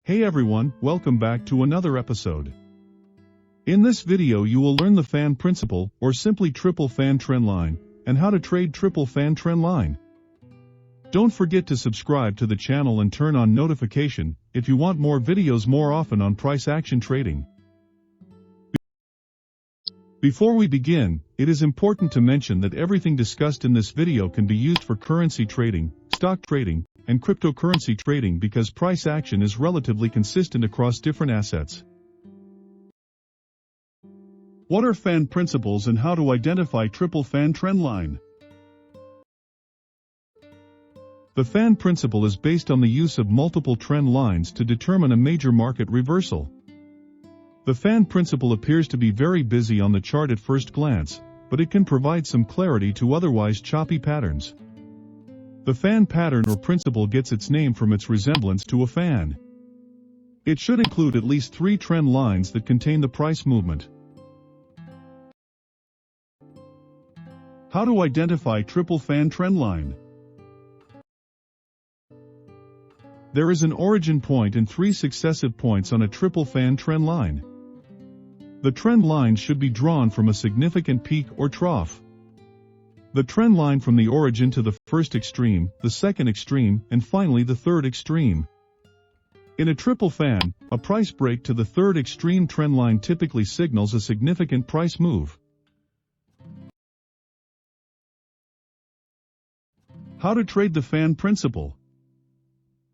Hey everyone, welcome back to another episode. In this video you will learn the fan principle, or simply triple fan trendline, and how to trade triple fan trendline. Don't forget to subscribe to the channel and turn on notification if you want more videos more often on price action trading. Before we begin, it is important to mention that everything discussed in this video can be used for currency trading, stock trading, and cryptocurrency trading because price action is relatively consistent across different assets. What are fan principles and how to identify triple fan trendline? The fan principle is based on the use of multiple trend lines to determine a major market reversal. The fan principle appears to be very busy on the chart at first glance, but it can provide some clarity to otherwise choppy patterns. The fan pattern or principle gets its name from its resemblance to a fan. It should include at least 3 trend lines that contain the price movement. How to identify triple fan trendline? There is an origin point and 3 successive points on a triple fan trend line. The trend line should be drawn from a significant peak or trough. The trend line from the origin to the first extreme, the second extreme, and finally the third extreme. In a triple fan, a price break to the third extreme trend line typically signals a significant price move. How to trade the fan principle?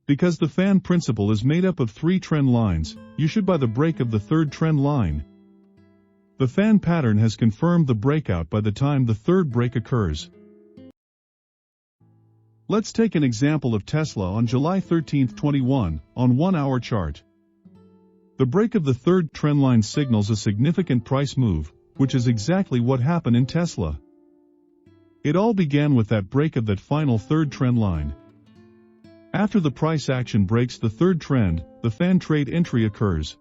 Because the fan principle is made up of 3 trend lines, you should buy the break of the third trend line. The fan pattern has confirmed the breakout by the time the third break occurs. Let's take an example of Tesla on July 13, 21, on 1-hour chart. The break of the third trend line signals a significant price move, which is exactly what happened in Tesla. It all began with that break of that final third trend line. After the price action breaks the third trend, the fan trade entry occurs.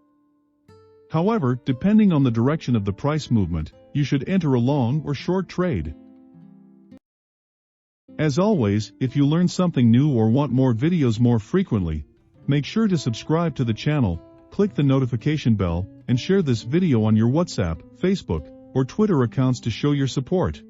However, depending on the direction of the price movement, you should enter a long or short trade. As always, if you learn something new or want more videos more frequently, make sure to subscribe to the channel, click the notification bell, and share this video on your WhatsApp, Facebook, or Twitter accounts to show your support.